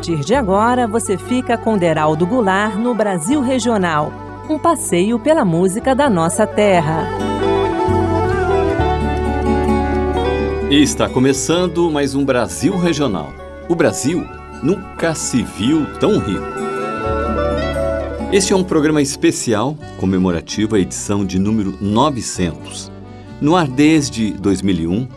partir de agora, você fica com Deraldo Goulart no Brasil Regional, um passeio pela música da nossa terra. E está começando mais um Brasil Regional. O Brasil nunca se viu tão rico. Este é um programa especial, comemorativo, a edição de número 900. No ar desde 2001,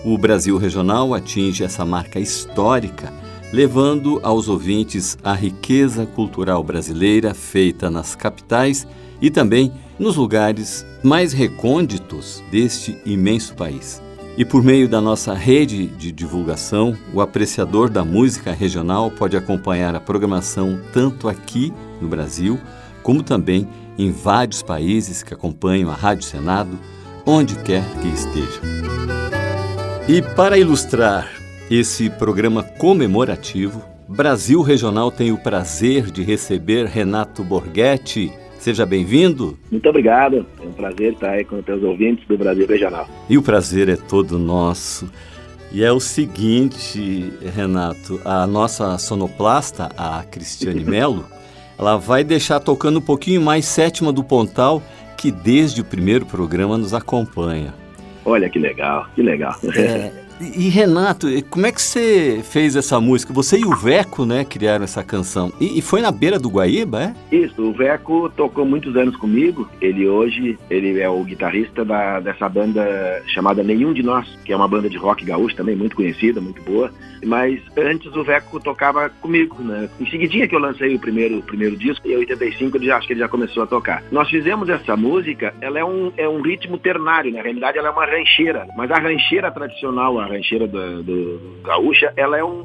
o Brasil Regional atinge essa marca histórica, levando aos ouvintes a riqueza cultural brasileira feita nas capitais e também nos lugares mais recônditos deste imenso país. E por meio da nossa rede de divulgação, o apreciador da música regional pode acompanhar a programação tanto aqui no Brasil, como também em vários países que acompanham a Rádio Senado, onde quer que esteja. E para ilustrar esse programa comemorativo, Brasil Regional tem o prazer de receber Renato Borghetti. Seja bem-vindo. Muito obrigado, é um prazer estar aí com os teus ouvintes do Brasil Regional. E o prazer é todo nosso. E é o seguinte, Renato, a nossa sonoplasta, a Cristiane Melo, ela vai deixar tocando um pouquinho mais Sétima do Pontal, que desde o primeiro programa nos acompanha. Olha que legal, que legal. E Renato, como é que você fez essa música? Você e o Veco, né, criaram essa canção. E foi na beira do Guaíba, é? Isso, o Veco tocou muitos anos comigo. Ele é o guitarrista dessa banda chamada Nenhum de Nós, que é uma banda de rock gaúcho também, muito conhecida, muito boa. Mas antes o Veco tocava comigo, né? Em seguidinha que eu lancei o primeiro disco, em 85 acho que ele já começou a tocar. Nós fizemos essa música, ela é um ritmo ternário, na realidade ela é uma rancheira, mas a rancheira tradicional, a rancheira do gaúcha, ela é um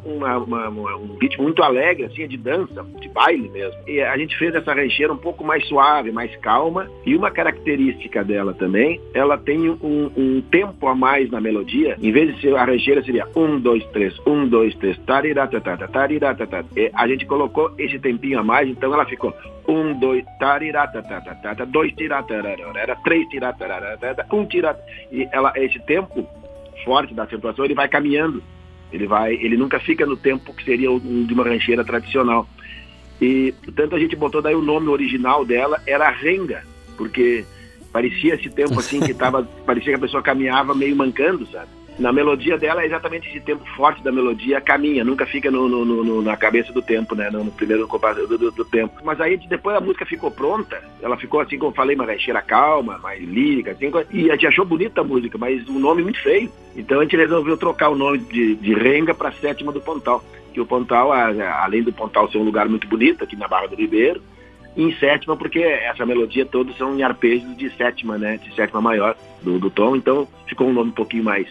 ritmo muito alegre, assim, de dança, de baile mesmo. E a gente fez essa rancheira um pouco mais suave, mais calma, e uma característica dela também, ela tem um tempo a mais na melodia. Em vez de ser a rancheira, seria 1, 2, 3, 1, 2, 3, tariratata, tariratata. A gente colocou esse tempinho a mais, então ela ficou 1, 2, tariratata, 2 tiratarara, 3 tiratarara, 1 tirat. E esse tempo forte da acentuação, ele vai caminhando. Ele nunca fica no tempo que seria de uma rancheira tradicional. E, portanto, a gente botou daí o nome original dela, era Renga, porque parecia esse tempo assim parecia que a pessoa caminhava meio mancando, sabe? Na melodia dela é exatamente esse tempo forte da melodia, caminha, nunca fica na cabeça do tempo, né? No primeiro compasso do tempo. Mas aí depois a música ficou pronta, ela ficou assim, como eu falei, uma rancheira calma, mais lírica, assim, e a gente achou bonita a música, mas o nome muito feio. Então a gente resolveu trocar o nome de Renga para Sétima do Pontal. Que o Pontal, além do Pontal ser um lugar muito bonito, aqui na Barra do Ribeiro, em sétima, porque essa melodia todos são em arpejos de sétima, né? De sétima maior do tom, então ficou um nome um pouquinho mais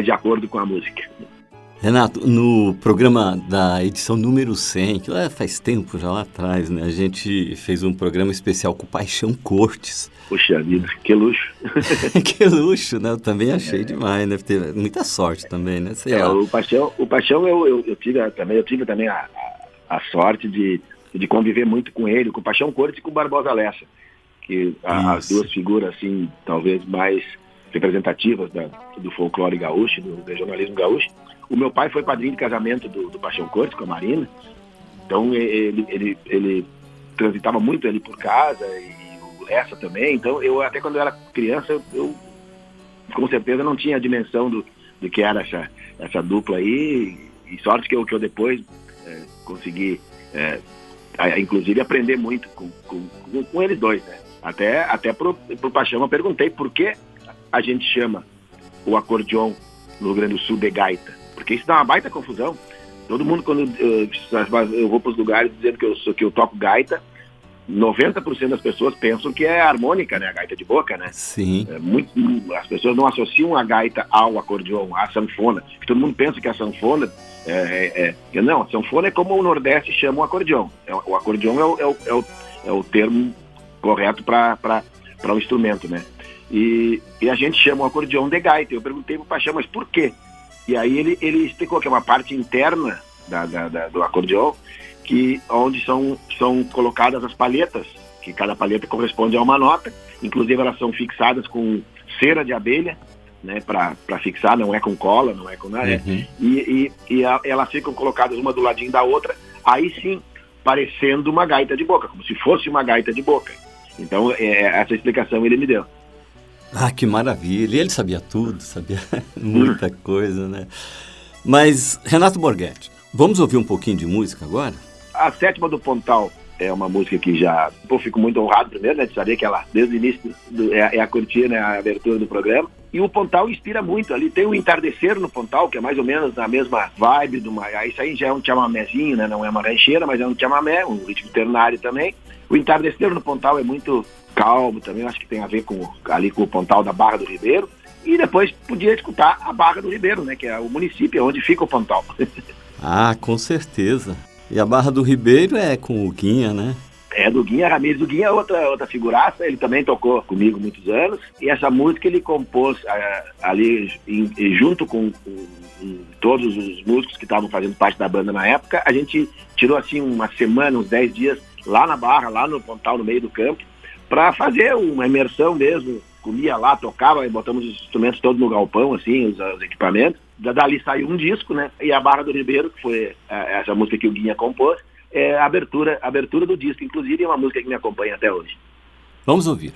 de acordo com a música. Renato, no programa da edição número 100, que lá faz tempo, já lá atrás, né? A gente fez um programa especial com o Paixão Cortes. Puxa vida, que luxo. Que luxo, né? Eu também achei demais, né? Teve muita sorte também, né? Sei lá. O Paixão eu tive também a sorte de conviver muito com ele, com o Paixão Cortes e com o Barbosa Lessa, que as duas figuras, assim, talvez mais representativas do folclore gaúcho, do regionalismo gaúcho. O meu pai foi padrinho de casamento do Paixão Cortes com a Marina, então ele transitava muito ali por casa, e o Lessa também. Então eu, até quando eu era criança, eu com certeza não tinha a dimensão do que era essa dupla aí, e sorte que eu depois consegui inclusive aprender muito com eles dois, né? Até pro Paixão eu perguntei por que a gente chama o acordeon no Rio Grande do Sul de gaita, porque isso dá uma baita confusão. Todo mundo, quando eu vou para os lugares dizendo que eu toco gaita, 90% das pessoas pensam que é harmônica, né? A gaita de boca, né? Sim. As pessoas não associam a gaita ao acordeon, à sanfona. Todo mundo pensa que a sanfona não, a sanfona é como o Nordeste chama o acordeon. O acordeon é o termo correto para o instrumento, né? E a gente chama o acordeon de gaita. Eu perguntei pro Paixão, mas por quê? E aí ele explicou que é uma parte interna do acordeon, onde são colocadas as palhetas, que cada palheta corresponde a uma nota. Inclusive elas são fixadas com cera de abelha, né, para fixar, não é com cola, não é com nada. Uhum. E elas ficam colocadas uma do ladinho da outra. aí sim, parecendo uma gaita de boca, como se fosse uma gaita de boca. Então, essa explicação ele me deu. Ah, que maravilha! Ele sabia tudo, sabia muita coisa, né? Mas, Renato Borghetti, vamos ouvir um pouquinho de música agora? A Sétima do Pontal é uma música que já... Eu fico muito honrado primeiro, né, de saber que ela, desde o início, é a cortina, a abertura do programa. E o Pontal inspira muito ali. Tem o Entardecer no Pontal, que é mais ou menos na mesma vibe do... Isso aí já é um chamamézinho, né? Não é uma rancheira, mas é um chamamé, um ritmo ternário também. O Entardecer no Pontal é muito calmo também, eu acho que tem a ver com o Pontal da Barra do Ribeiro. E depois podia escutar a Barra do Ribeiro, né? Que é o município onde fica o Pontal. Ah, com certeza. E a Barra do Ribeiro é com o Guinha, né? É do Guinha Ramírez. O Guinha é outra figuraça, ele também tocou comigo muitos anos. E essa música ele compôs ali junto com todos os músicos que estavam fazendo parte da banda na época. A gente tirou assim uma semana, uns 10 dias lá na Barra, lá no Pontal, no meio do campo, para fazer uma imersão mesmo. Comia lá, tocava, botamos os instrumentos todos no galpão, assim, os equipamentos. Dali saiu um disco, né? E a Barra do Ribeiro, que foi essa música que o Guinha compôs, é a abertura do disco. Inclusive é uma música que me acompanha até hoje. Vamos ouvir.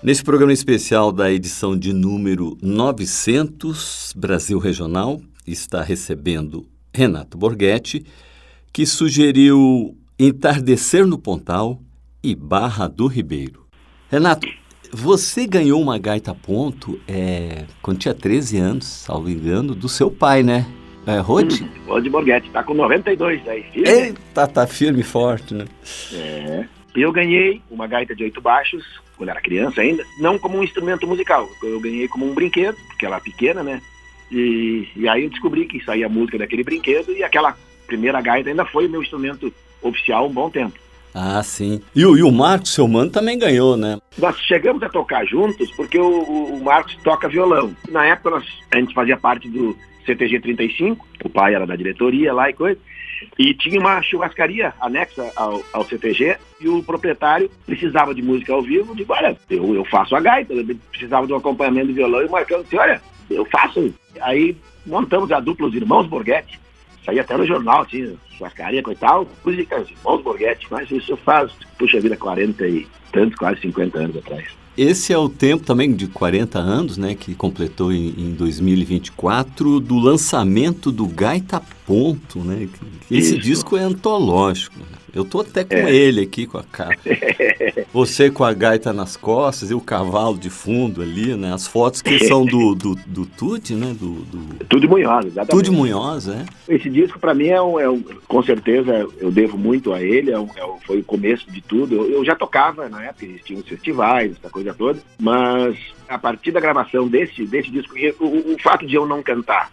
Nesse programa especial da edição de número 900, Brasil Regional está recebendo Renato Borghetti, que sugeriu Entardecer no Pontal e Barra do Ribeiro. Renato, você ganhou uma gaita ponto quando tinha 13 anos, salvo engano, do seu pai, né? Rode? Rode Borghetti, tá com 92 aí. Firme. Eita, tá firme e forte, né? Eu ganhei uma gaita de 8 baixos, quando era criança ainda, não como um instrumento musical. Eu ganhei como um brinquedo, porque ela era pequena, né? E aí eu descobri que saía a música daquele brinquedo e aquela primeira gaita ainda foi o meu instrumento oficial um bom tempo. Ah, sim. E o Marcos, seu mano, também ganhou, né? Nós chegamos a tocar juntos porque o Marcos toca violão. Na época a gente fazia parte do CTG 35, o pai era da diretoria lá e coisa, e tinha uma churrascaria anexa ao CTG e o proprietário precisava de música ao vivo. Digo, olha, eu faço a gaita, ele precisava de um acompanhamento de violão e o Marcão disse, olha, eu faço. Aí montamos a dupla Os Irmãos Borghetti, saía até no jornal, tinha churrascaria e tal, música Irmãos Borghetti, mas isso faz, puxa vida, 40 e tantos, quase 50 anos atrás. Esse é o tempo também de 40 anos, né, que completou em 2024, do lançamento do Gaita Ponto, né? Esse disco é antológico. Eu tô até com ele aqui, com a cara. Você com a gaita nas costas e o cavalo de fundo ali, né? As fotos que são do Tude, né? Tude Munhoz, exatamente. Tude Munhoz, Esse disco, para mim, com certeza, eu devo muito a ele, foi o começo de tudo. Eu já tocava na época, existiam os festivais, essa coisa toda, mas a partir da gravação desse disco, o fato de eu não cantar,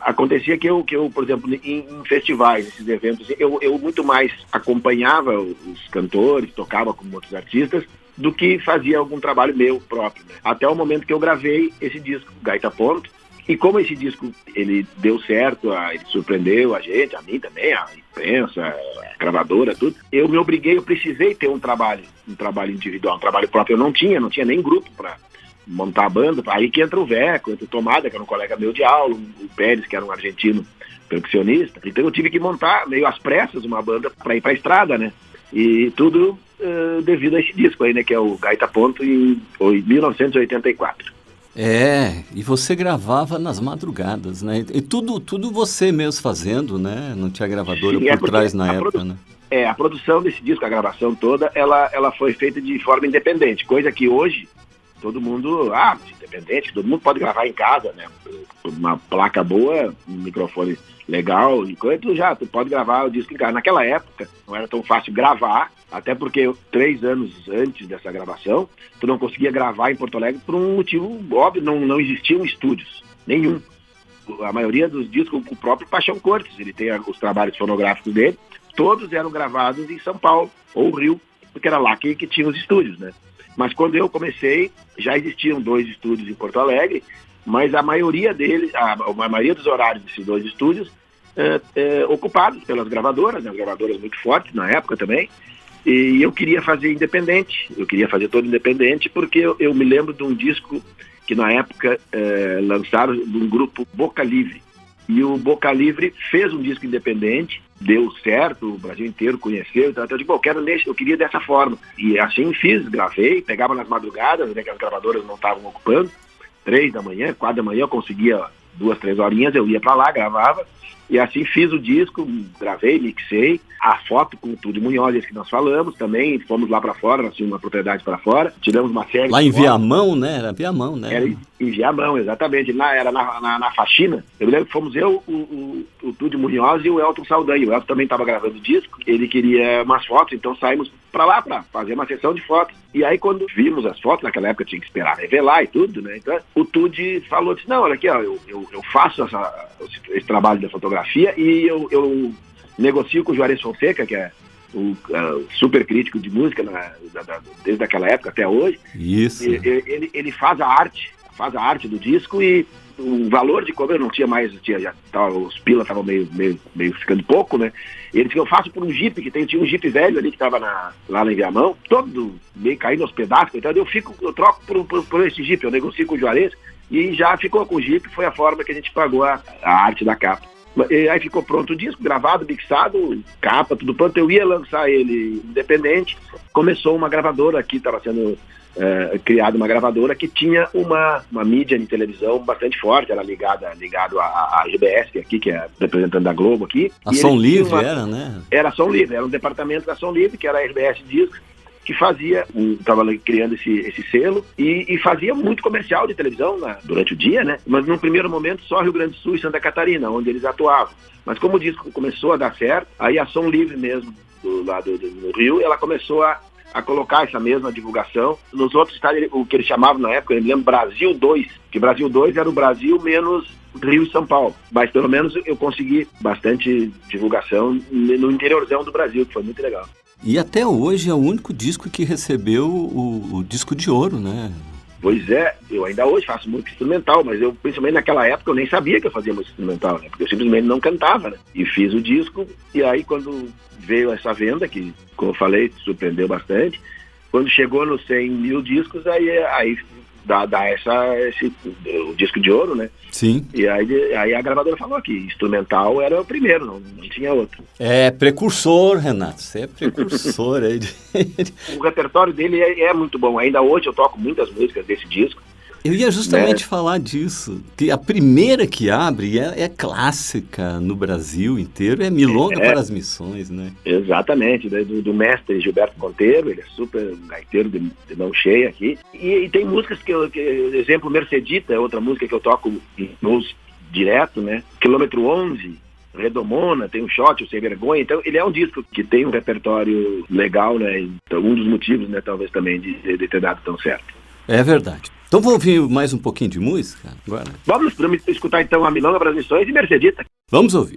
acontecia que eu, por exemplo, em festivais, esses eventos, eu muito mais acompanhava os cantores, tocava com outros artistas, do que fazia algum trabalho meu próprio, né? Até o momento que eu gravei esse disco, Gaita Ponto, e como esse disco ele deu certo, ele surpreendeu a gente, a mim também, a imprensa, a gravadora, tudo, eu precisei ter um trabalho individual, um trabalho próprio. Eu não tinha nem grupo para montar a banda. Aí que entra o Veco, entra o Tomada, que era um colega meu de aula, o Pérez, que era um argentino percussionista. Então eu tive que montar, meio às pressas, uma banda para ir para a estrada, né? E tudo devido a esse disco aí, né? Que é o Gaita Ponto, em 1984. E você gravava nas madrugadas, né? E tudo você mesmo fazendo, né? Não tinha gravadora por trás na época, né? A produção desse disco, a gravação toda, ela foi feita de forma independente, coisa que hoje todo mundo, independente, todo mundo pode gravar em casa, né? Uma placa boa, um microfone legal e coisa, tu pode gravar o disco em casa. Naquela época não era tão fácil gravar, até porque 3 anos antes dessa gravação, tu não conseguia gravar em Porto Alegre por um motivo óbvio, não existiam estúdios, nenhum. A maioria dos discos, o próprio Paixão Cortes, ele tem os trabalhos fonográficos dele, todos eram gravados em São Paulo ou Rio, porque era lá que tinha os estúdios, né? Mas quando eu comecei, já existiam 2 estúdios em Porto Alegre, mas a maioria deles, a maioria dos horários desses 2 estúdios, ocupados pelas gravadoras, né? Gravadoras muito fortes na época também, e eu queria fazer independente, eu queria fazer todo independente, porque eu me lembro de um disco que na época lançaram de um grupo Boca Livre, e o Boca Livre fez um disco independente, deu certo, o Brasil inteiro conheceu, então eu digo, eu queria dessa forma. E assim fiz, gravei, pegava nas madrugadas, né, que as gravadoras não estavam ocupando, 3 da manhã, 4 da manhã, eu conseguia 2, 3 horinhas, eu ia pra lá, gravava, e assim fiz o disco, gravei, mixei, a foto com o Tude Munhoz, esse que nós falamos, também fomos lá pra fora, nós tínhamos uma propriedade para fora, tiramos uma série lá em Viamão, né? Era Viamão, né? Era em Viamão, exatamente, era na faxina. Eu me lembro que fomos eu, o Tude Munhoz e o Elton Saldanha. O Elton também estava gravando o disco, ele queria umas fotos, então saímos para lá para fazer uma sessão de fotos. E aí quando vimos as fotos, naquela época tinha que esperar revelar e tudo, né? Então o Tude falou, disse, não, olha aqui, ó, eu faço esse trabalho da fotografia e eu negocio com o Juarez Fonseca, que é o super crítico de música desde aquela época até hoje. Isso. Ele faz a arte do disco, e o valor de como eu não tinha mais, os pilas estavam meio ficando pouco, né? Ele disse que eu faço por um Jeep, tinha um Jeep velho ali que estava lá em Viamão, todo meio caindo aos pedaços, então eu troco por esse Jeep, eu negocio com o Juarez, e já ficou com o Jeep, foi a forma que a gente pagou a arte da capa. E aí ficou pronto o disco, gravado, mixado, capa, tudo pronto. Eu ia lançar ele independente. Começou uma gravadora aqui, estava sendo criado uma gravadora que tinha uma mídia de televisão bastante forte, era ligado à RBS, que é representante da Globo aqui. A Som Livre era, né? Era a Som Livre, era um departamento da Som Livre, que era a RBS Discos, que fazia, estava criando esse selo e fazia muito comercial de televisão durante o dia, né? Mas num primeiro momento só Rio Grande do Sul e Santa Catarina, onde eles atuavam. Mas como o disco começou a dar certo, aí a Som Livre mesmo, do lado do Rio, ela começou a colocar essa mesma divulgação nos outros estados, o que eles chamavam na época, eu me lembro, Brasil 2, que Brasil 2 era o Brasil menos Rio e São Paulo. Mas pelo menos eu consegui bastante divulgação no interiorzão do Brasil, que foi muito legal. E até hoje é o único disco que recebeu o disco de ouro, né? Pois é, eu ainda hoje faço muito instrumental, mas eu, principalmente naquela época, eu nem sabia que eu fazia muito instrumental, né? Porque eu simplesmente não cantava, né? E fiz o disco, e aí quando veio essa venda, que, como eu falei, surpreendeu bastante, quando chegou nos 100 mil discos, aí dá o disco de ouro, né? Sim. E aí a gravadora falou que instrumental era o primeiro, não tinha outro. É precursor, Renato, você é precursor aí. O repertório dele é muito bom, ainda hoje eu toco muitas músicas desse disco. Eu ia justamente falar disso, que a primeira que abre é clássica no Brasil inteiro, é Milonga para as Missões, né? Exatamente, do mestre Gilberto Monteiro, ele é super gaiteiro de mão cheia aqui. E tem músicas exemplo, Mercedita é outra música que eu toco em blues direto, né? Quilômetro 11, Redomona, tem um Shot, o Sem Vergonha. Então ele é um disco que tem um repertório legal, né? Então, um dos motivos, né, talvez também de ter dado tão certo. É verdade. Então vamos ouvir mais um pouquinho de música agora? Vamos escutar então a Milonga para as Missões e Mercedita. Vamos ouvir.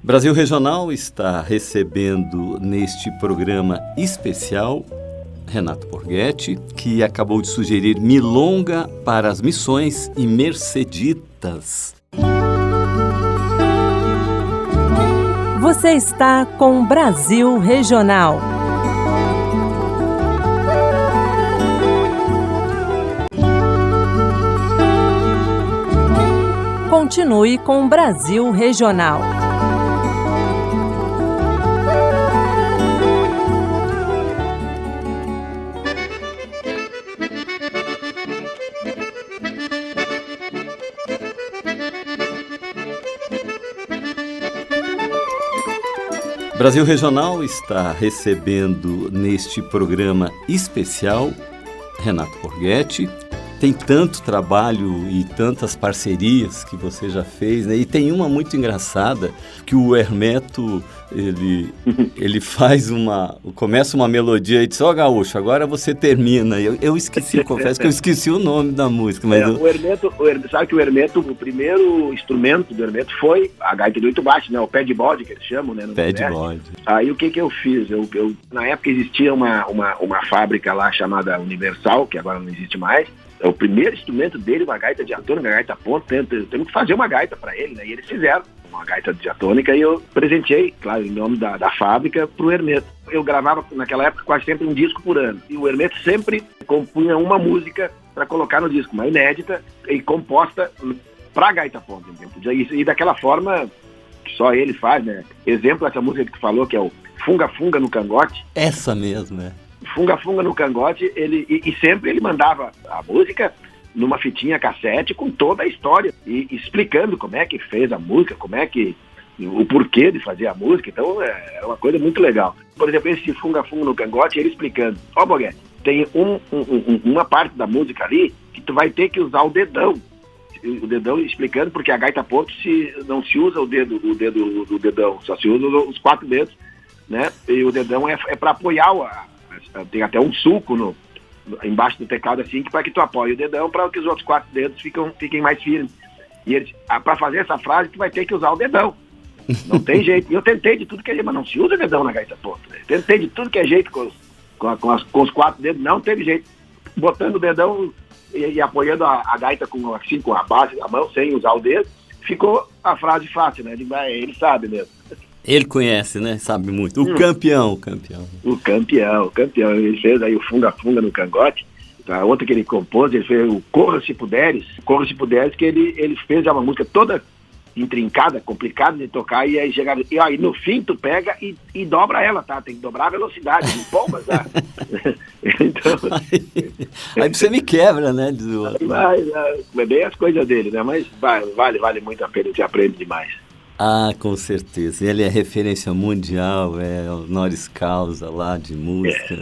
Brasil Regional está recebendo neste programa especial Renato Borghetti, que acabou de sugerir Milonga para as Missões e Merceditas. Você está com Brasil Regional. Continue com Brasil Regional. Brasil Regional está recebendo neste programa especial Renato Borghetti. Tem tanto trabalho e tantas parcerias que você já fez, né? E tem uma muito engraçada, que o Hermeto, ele começa uma melodia e diz, ó, Gaúcho, agora você termina. Eu esqueci, confesso que eu esqueci o nome da música. Mas o Hermeto, sabe que o Hermeto, o primeiro instrumento do Hermeto foi a gaita de 8 baixos, né? O pé de bode, que eles chamam, né? Pé de bode. Aí o que eu fiz? Na época existia uma fábrica lá chamada Universal, que agora não existe mais. O primeiro instrumento dele, uma gaita diatônica, uma gaita ponto, temos que fazer uma gaita para ele, né? E eles fizeram uma gaita diatônica e eu presenteei, claro, em nome da fábrica, pro Hermeto. Eu gravava, naquela época, quase sempre um disco por ano. E o Hermeto sempre compunha uma música para colocar no disco, uma inédita e composta pra gaita ponto, entendeu? E daquela forma que só ele faz, né? Exemplo, essa música que tu falou, que é o Funga Funga no Cangote. Essa mesmo, né? Funga Funga no Cangote, e sempre ele mandava a música numa fitinha cassete com toda a história e explicando como é que fez a música, o porquê de fazer a música. Então é uma coisa muito legal. Por exemplo, esse Funga Funga no Cangote, ele explicando, ó, Borghetti, tem uma parte da música ali que tu vai ter que usar o dedão explicando, porque a gaita ponto não se usa o dedo do dedão, só se usa os 4 dedos, né? E o dedão é para apoiar tem até um sulco embaixo do teclado assim, para que tu apoie o dedão para que os outros 4 dedos fiquem mais firmes. E eles, para fazer essa frase, tu vai ter que usar o dedão. Não tem jeito. E eu tentei de tudo que é jeito, mas não se usa dedão na gaita ponto. Né? Tentei de tudo que é jeito com os 4 dedos, não teve jeito. Botando o dedão e apoiando a gaita com a base da mão, sem usar o dedo, ficou a frase fácil, né? Ele sabe mesmo. Ele conhece, né? Sabe muito. O campeão. O campeão. Ele fez aí o Funga Funga no Cangote. A outra que ele compôs, ele fez o Corra Se Puderes. Corra Se Puderes, que ele fez uma música toda intrincada, complicada de tocar, e aí chega, e aí no fim tu pega e dobra ela, tá? Tem que dobrar a velocidade, não pomba, tá? Então, aí você me quebra, né? É bem as coisas dele, né? Mas vale muito a pena, você aprende demais. Ah, com certeza. Ele é referência mundial, é o honoris causa lá de música.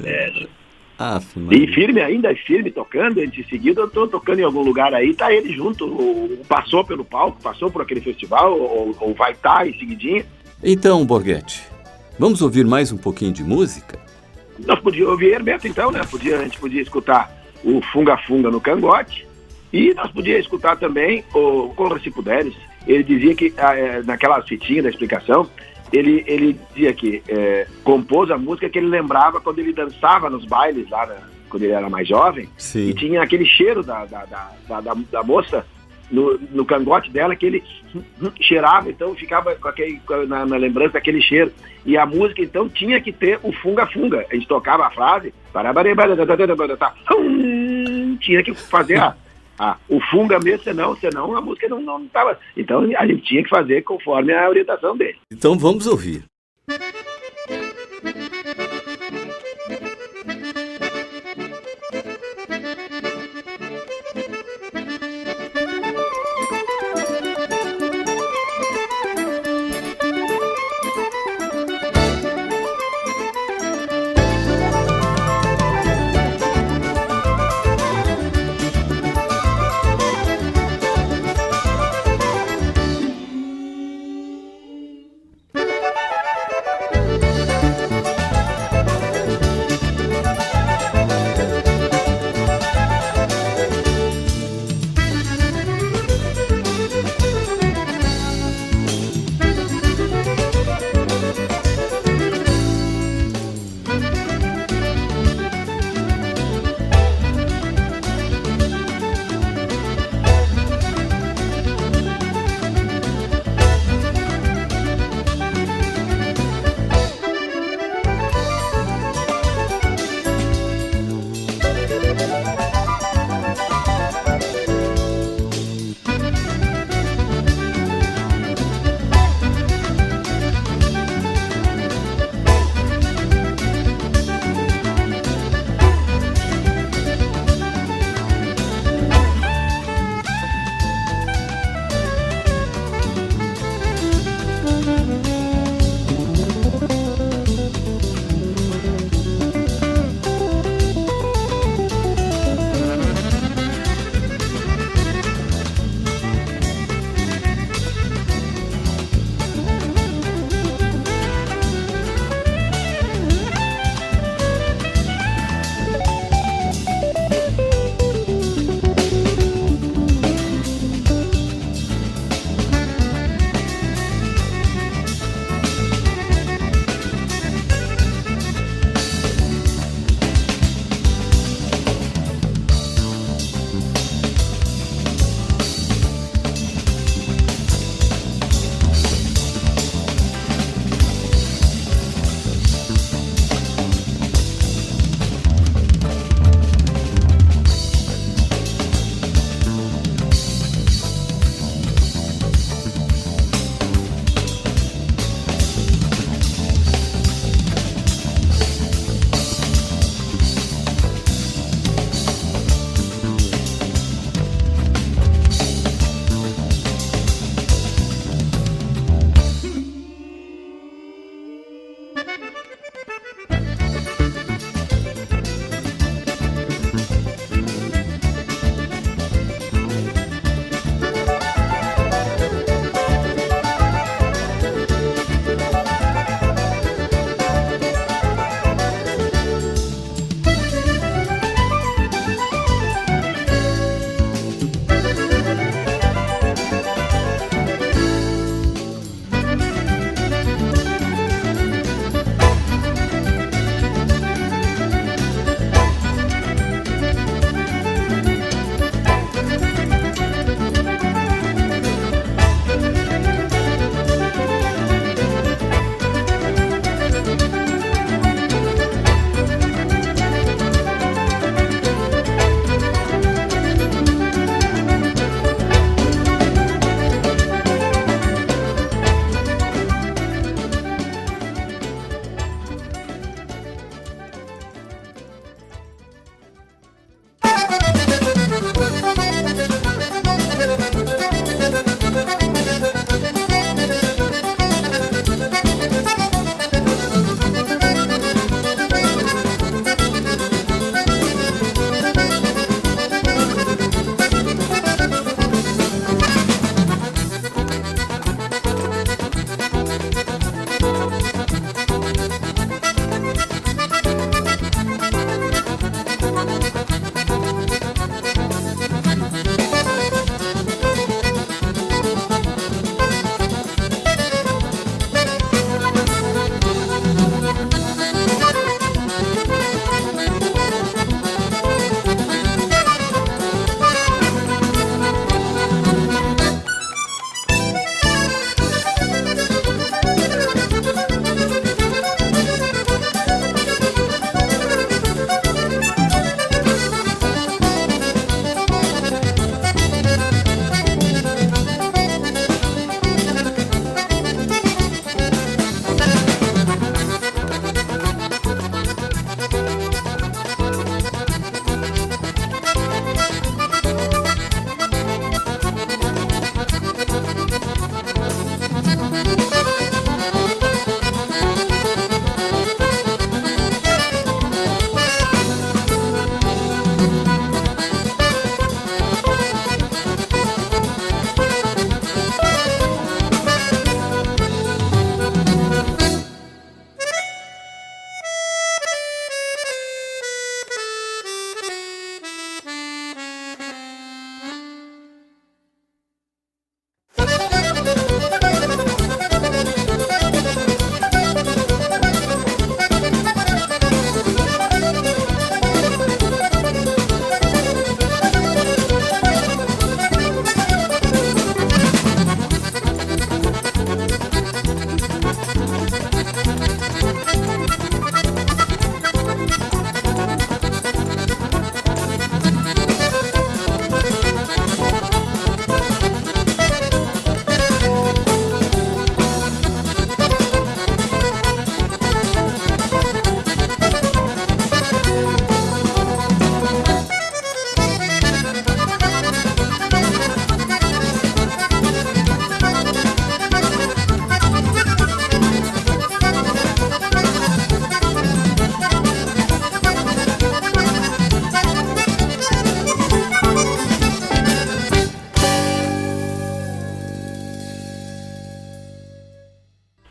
E firme tocando. Em seguida eu tô tocando em algum lugar aí, tá ele junto, ou passou pelo palco, passou por aquele festival, ou vai estar em seguidinha. Então, Borghetti, vamos ouvir mais um pouquinho de música? Nós podíamos ouvir Hermeto então, né? A gente podia escutar o Funga Funga no Cangote, e nós podíamos escutar também o Corra Se Puderes. Ele dizia que, naquela fitinha da explicação, ele dizia que compôs a música que ele lembrava quando ele dançava nos bailes lá, quando ele era mais jovem. Sim. E tinha aquele cheiro da moça no cangote dela, que ele cheirava, então ficava na lembrança daquele cheiro. E a música, então, tinha que ter o Funga Funga. A gente tocava a frase, tinha que fazer o funga mesmo, senão a música não estava. Então a gente tinha que fazer conforme a orientação dele. Então vamos ouvir.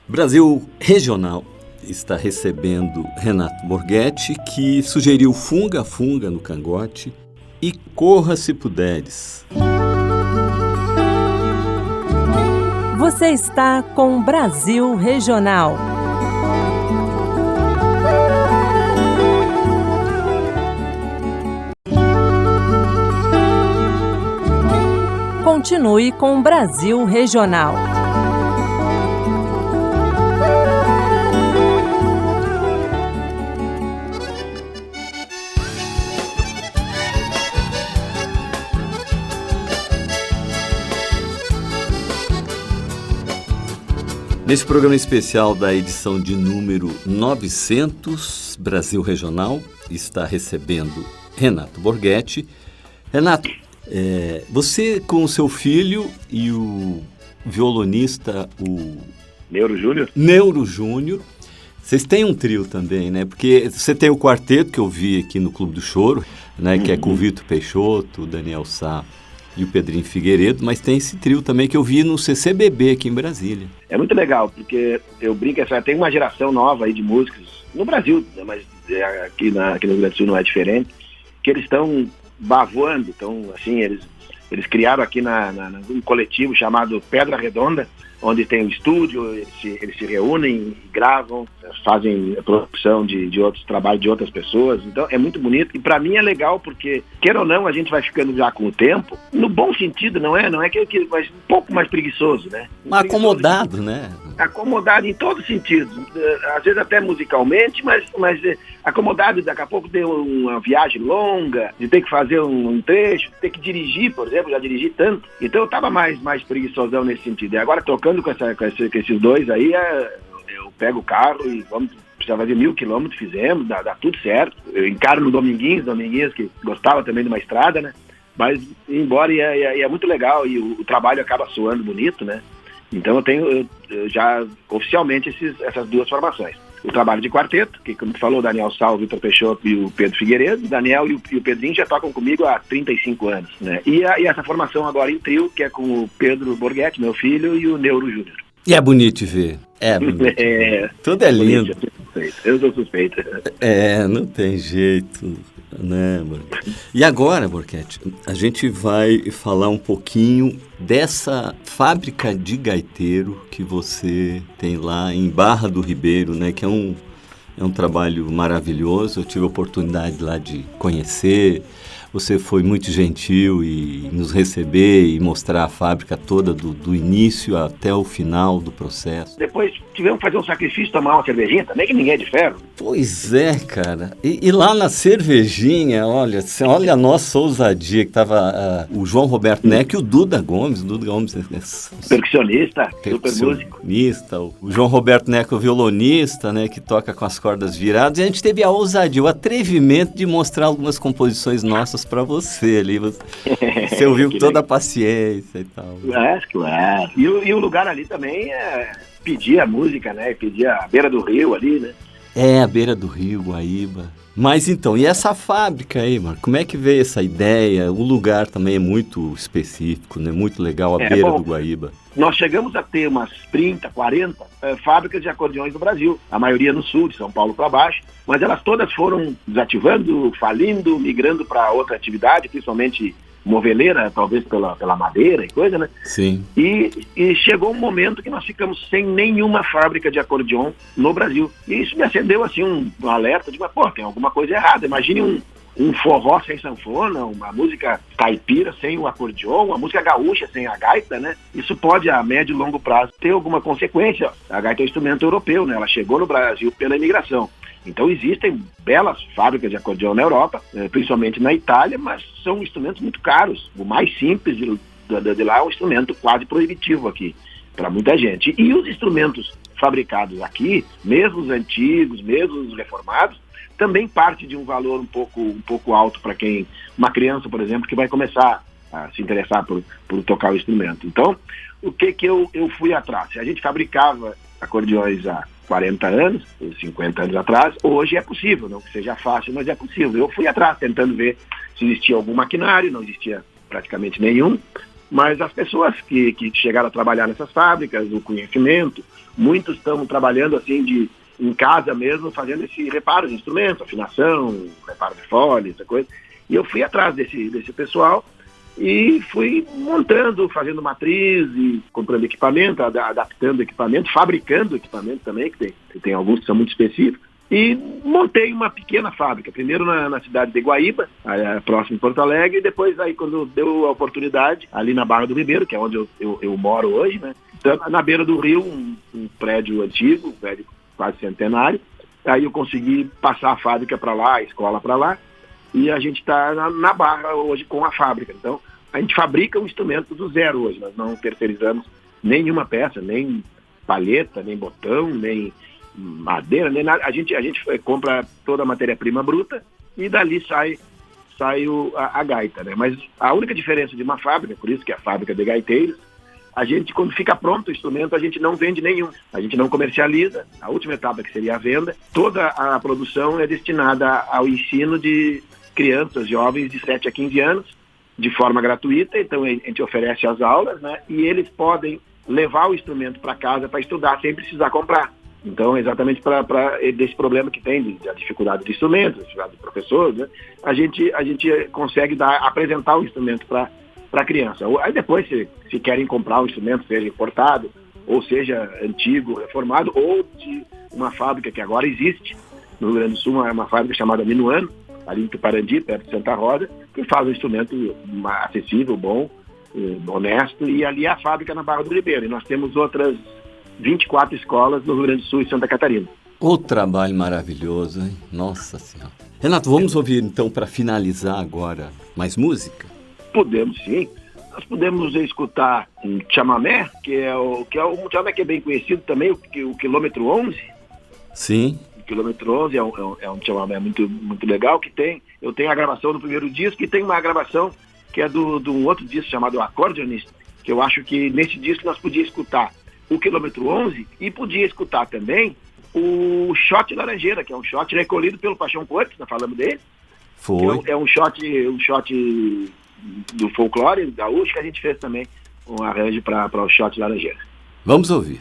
Brasil Regional está recebendo Renato Borghetti, que sugeriu Funga Funga no Cangote e Corra Se Puderes. Você está com Brasil Regional. Continue com Brasil Regional. Nesse programa especial da edição de número 900, Brasil Regional está recebendo Renato Borghetti. Renato, você com o seu filho e o violonista, o Neuro Júnior, vocês têm um trio também, né? Porque você tem o quarteto que eu vi aqui no Clube do Choro, né? Que é com o Vitor Peixoto, o Daniel Sá e o Pedrinho Figueiredo, mas tem esse trio também que eu vi no CCBB aqui em Brasília. É muito legal, porque eu brinco, tem uma geração nova aí de músicos, no Brasil, mas aqui no Rio Grande do Sul não é diferente, que eles estão voando, então, assim, eles criaram aqui um coletivo chamado Pedra Redonda, onde tem o estúdio, eles se reúnem, gravam, fazem a produção de outros trabalhos de outras pessoas. Então é muito bonito e para mim é legal porque, queira ou não, a gente vai ficando já com o tempo, no bom sentido, não é mas um pouco mais preguiçoso, né? Acomodado, né? Acomodado em todos os sentidos, às vezes até musicalmente, mas acomodado, daqui a pouco tem uma viagem longa, de ter que fazer um trecho, ter que dirigir, por exemplo, já dirigi tanto, então eu tava mais preguiçosão nesse sentido. E agora tocando com esses dois aí, eu pego o carro e precisa fazer 1.000 quilômetros, fizemos, dá tudo certo. Eu encaro no Dominguinhos que gostava também de uma estrada, né? Mas embora e é muito legal e o trabalho acaba soando bonito, né? Então eu já oficialmente essas duas formações. O trabalho de quarteto, que como tu falou, o Daniel Sá, o Vitor Peixoto e o Pedro Figueiredo. O Daniel e o Pedrinho já tocam comigo há 35 anos, né? E essa formação agora em trio, que é com o Pedro Borghetti, meu filho, e o Neuro Júnior. E é bonito de ver. É bonito. Tudo é lindo. Eu sou suspeito. Não tem jeito, né, Borghetti? E agora, Borghetti, a gente vai falar um pouquinho dessa fábrica de gaiteiro que você tem lá em Barra do Ribeiro, né? Que é um trabalho maravilhoso. Eu tive a oportunidade lá de conhecer. Você foi muito gentil em nos receber e mostrar a fábrica toda do início até o final do processo. Depois tivemos que fazer um sacrifício, tomar uma cervejinha também, que ninguém é de ferro. Pois é, cara. E lá na cervejinha, olha a nossa ousadia, que tava o João Roberto Neck e o Duda Gomes. Percussionista, super músico. O João Roberto Neck, o violonista, né, que toca com as cordas viradas. E a gente teve a ousadia, o atrevimento de mostrar algumas composições nossas para você ali. Você ouviu com toda a paciência e tal. Claro. E o lugar ali também pedia a música, né? Pedia a beira do rio ali, né? A beira do rio, Guaíba. Mas então, e essa fábrica aí, Marco? Como é que veio essa ideia? O lugar também é muito específico, né? Muito legal, a beira do Guaíba. Nós chegamos a ter umas 30, 40 fábricas de acordeões no Brasil, a maioria no sul, de São Paulo para baixo, mas elas todas foram desativando, falindo, migrando para outra atividade, principalmente moveleira, talvez pela madeira e coisa, né? Sim. E chegou um momento que nós ficamos sem nenhuma fábrica de acordeon no Brasil. E isso me acendeu, assim, um alerta de, tem alguma coisa errada. Imagine um forró sem sanfona, uma música caipira sem o acordeon, uma música gaúcha sem a gaita, né? Isso pode, a médio e longo prazo, ter alguma consequência. A gaita é um instrumento europeu, né? Ela chegou no Brasil pela imigração. Então existem belas fábricas de acordeão na Europa, principalmente na Itália, mas são instrumentos muito caros. O mais simples de lá é um instrumento quase proibitivo aqui, para muita gente. E os instrumentos fabricados aqui, mesmo os antigos, mesmo os reformados, também parte de um valor um pouco alto para uma criança, por exemplo, que vai começar a se interessar por tocar o instrumento. Então, o que eu fui atrás? A gente fabricava acordeões há 40 anos, 50 anos atrás, hoje é possível, não que seja fácil, mas é possível. Eu fui atrás tentando ver se existia algum maquinário, não existia praticamente nenhum, Mas as pessoas que chegaram a trabalhar nessas fábricas, o conhecimento, muitos estão trabalhando assim em casa mesmo, fazendo esse reparo de instrumentos, afinação, reparo de folha, essa coisa. E eu fui atrás desse pessoal e fui montando, fazendo matriz e comprando equipamento, adaptando equipamento, fabricando equipamento também, que tem alguns que são muito específicos. E montei uma pequena fábrica, primeiro na cidade de Guaíba, próximo de Porto Alegre, e depois aí quando deu a oportunidade, ali na Barra do Ribeiro, que é onde eu moro hoje, né? Então, na beira do rio, um prédio antigo, um prédio quase centenário, aí eu consegui passar a fábrica para lá, a escola para lá, e a gente está na Barra hoje com a fábrica. Então, a gente fabrica um instrumento do zero hoje, nós não terceirizamos nenhuma peça, nem palheta, nem botão, nem madeira, nem nada. A gente compra toda a matéria-prima bruta e dali sai a gaita, né? Mas a única diferença de uma fábrica, por isso que é a fábrica de gaiteiros, a gente, quando fica pronto o instrumento, a gente não vende nenhum, a gente não comercializa. A última etapa, que seria a venda, toda a produção é destinada ao ensino de crianças, jovens de 7 a 15 anos, de forma gratuita. Então a gente oferece as aulas, né? E eles podem levar o instrumento para casa para estudar sem precisar comprar. Então, exatamente para desse problema que tem, da dificuldade de instrumentos, dificuldade de professor, né? A gente consegue apresentar o instrumento para a criança. Aí depois, se querem comprar um instrumento, seja importado, ou seja antigo, reformado, ou de uma fábrica que agora existe no Rio Grande do Sul, é uma fábrica chamada Minuano, ali em Tuparandi, perto de Santa Rosa, que faz um instrumento acessível, bom, honesto, e ali é a fábrica na Barra do Ribeiro. E nós temos outras 24 escolas no Rio Grande do Sul e Santa Catarina. O trabalho maravilhoso, hein? Nossa Senhora. Renato, vamos ouvir então, para finalizar agora, mais música? Podemos sim. Nós podemos escutar um chamamé, que é um chamamé que é bem conhecido também, o quilômetro 11. Sim. O quilômetro 11 é um chamamé muito, muito legal, eu tenho a gravação do primeiro disco e tem uma gravação que é de um outro disco chamado Acordeonista, que eu acho que nesse disco nós podíamos escutar o quilômetro 11 e podia escutar também o Shot Laranjeira, que é um shot recolhido pelo Paixão Cortes, nós falamos dele. Foi. É um shot do folclore gaúcho que a gente fez também um arranjo para o Shot Laranjeira. Vamos ouvir.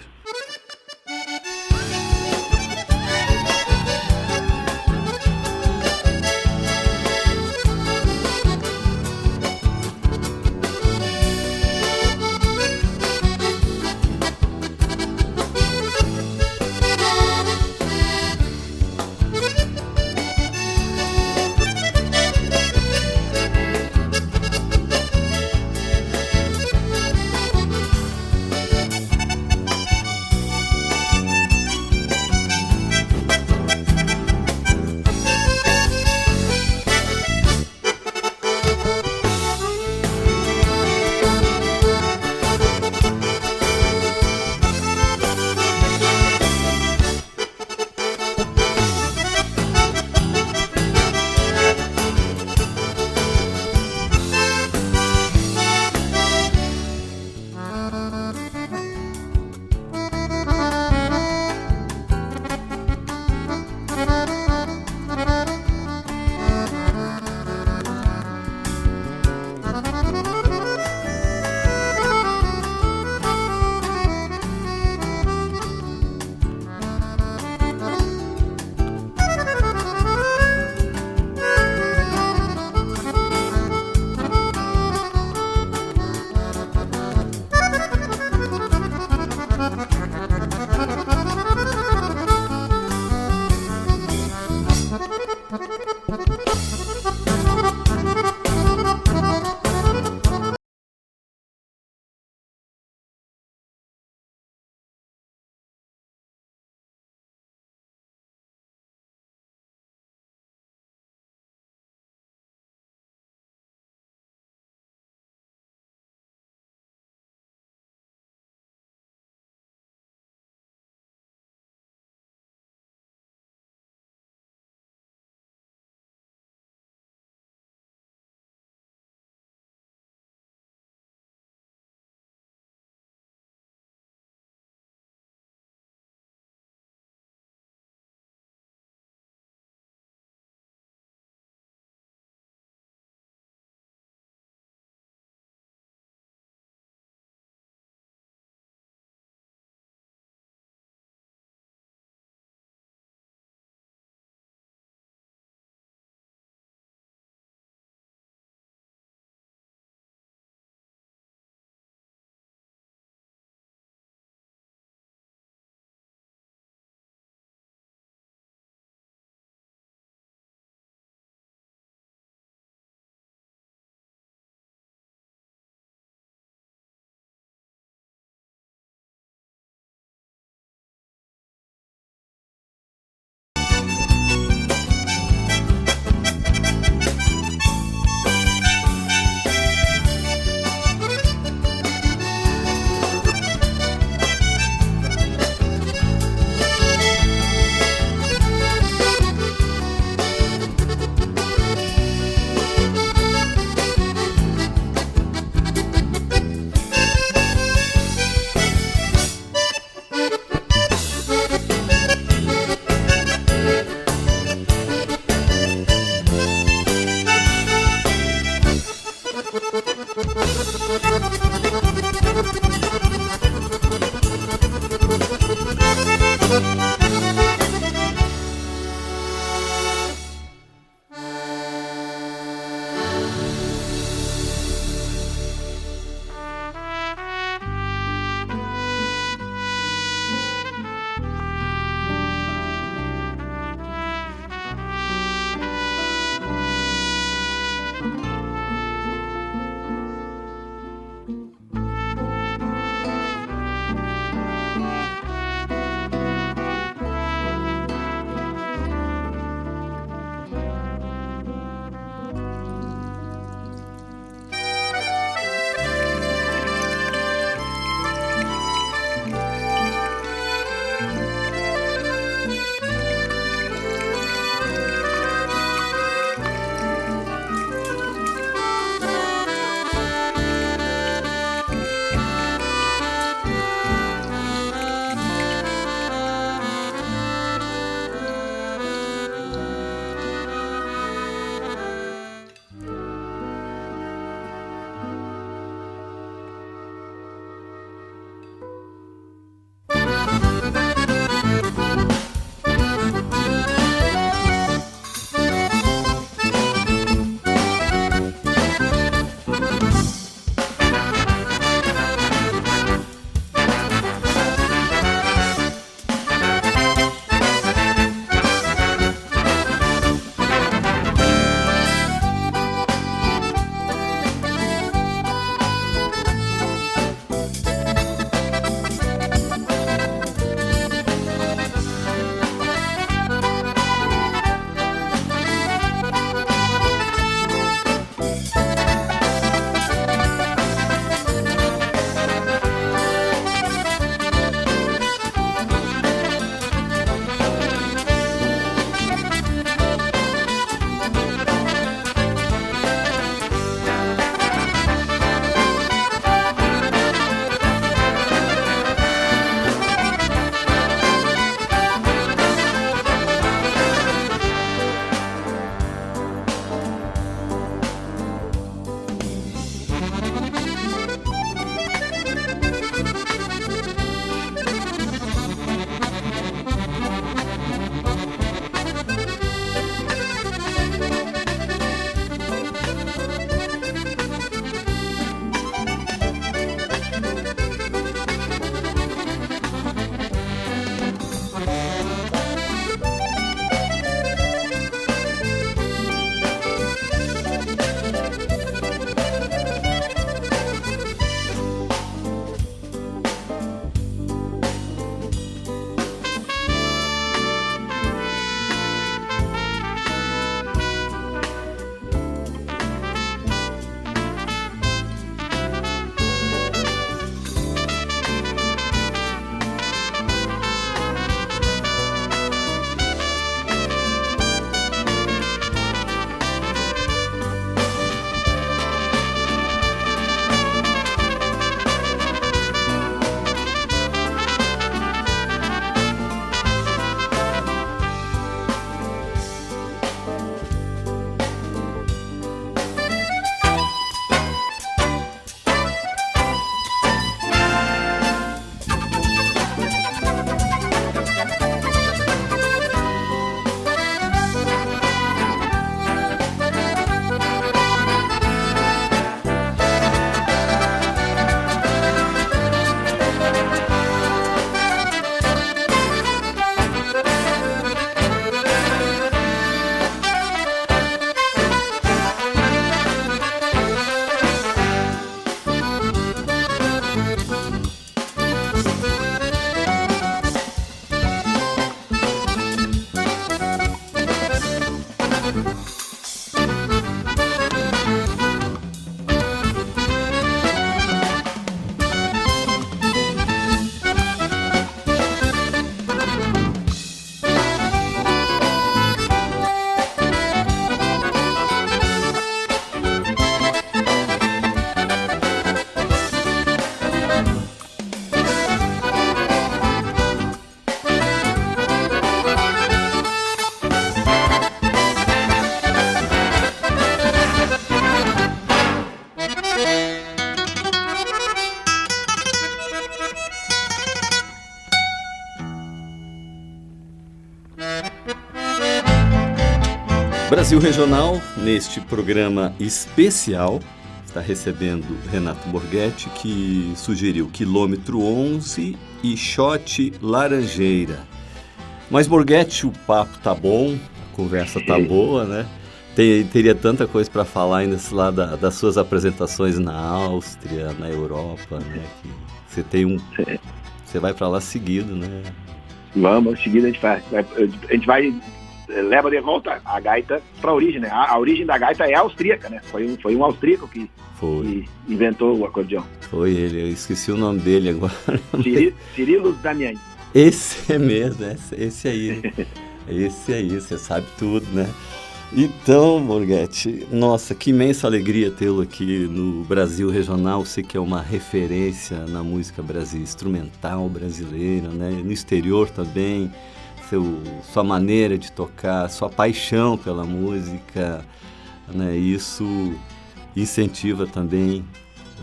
Brasil Regional, neste programa especial, está recebendo Renato Borghetti, que sugeriu Quilômetro 11 e Shot Laranjeira. Mas, Borghetti, o papo tá bom, a conversa tá boa, né? Teria tanta coisa para falar ainda lá das suas apresentações na Áustria, na Europa, né? Que você tem você vai para lá seguido, né? Vamos, seguido a gente vai leva de volta a gaita para a origem, né? A origem da gaita é austríaca, né? Foi um austríaco que inventou o acordeão. Foi ele, eu esqueci o nome dele agora. Cirilo Damiani. Esse é mesmo, esse aí. Esse aí, você sabe tudo, né? Então, Borghetti, nossa, que imensa alegria tê-lo aqui no Brasil Regional. Você que é uma referência na música instrumental brasileira, né? No exterior também. Sua maneira de tocar, sua paixão pela música, né? Isso incentiva também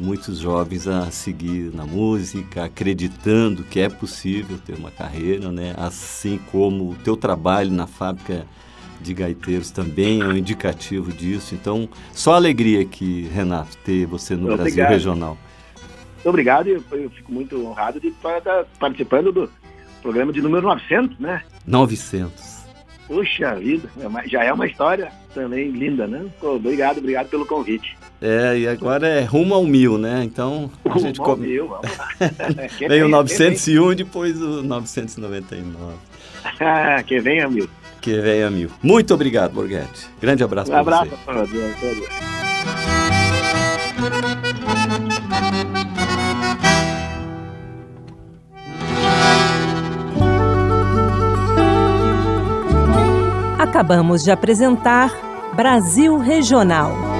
muitos jovens a seguir na música, acreditando que é possível ter uma carreira, né? Assim como o teu trabalho na fábrica de gaiteiros também é um indicativo disso. Então, só alegria aqui, Renato, ter você no Brasil Regional. Muito obrigado, eu fico muito honrado de estar participando do programa de número 900, né? 900. Puxa vida, já é uma história também linda, né? Pô, obrigado pelo convite. E agora é rumo ao 1000, né? Então, a gente rumo ao 1000, vamos lá. Vem o 901 e depois o 999. Que venha 1000. Que venha 1000. Muito obrigado, Borghetti. Grande abraço para você. Um abraço para você. Acabamos de apresentar Brasil Regional.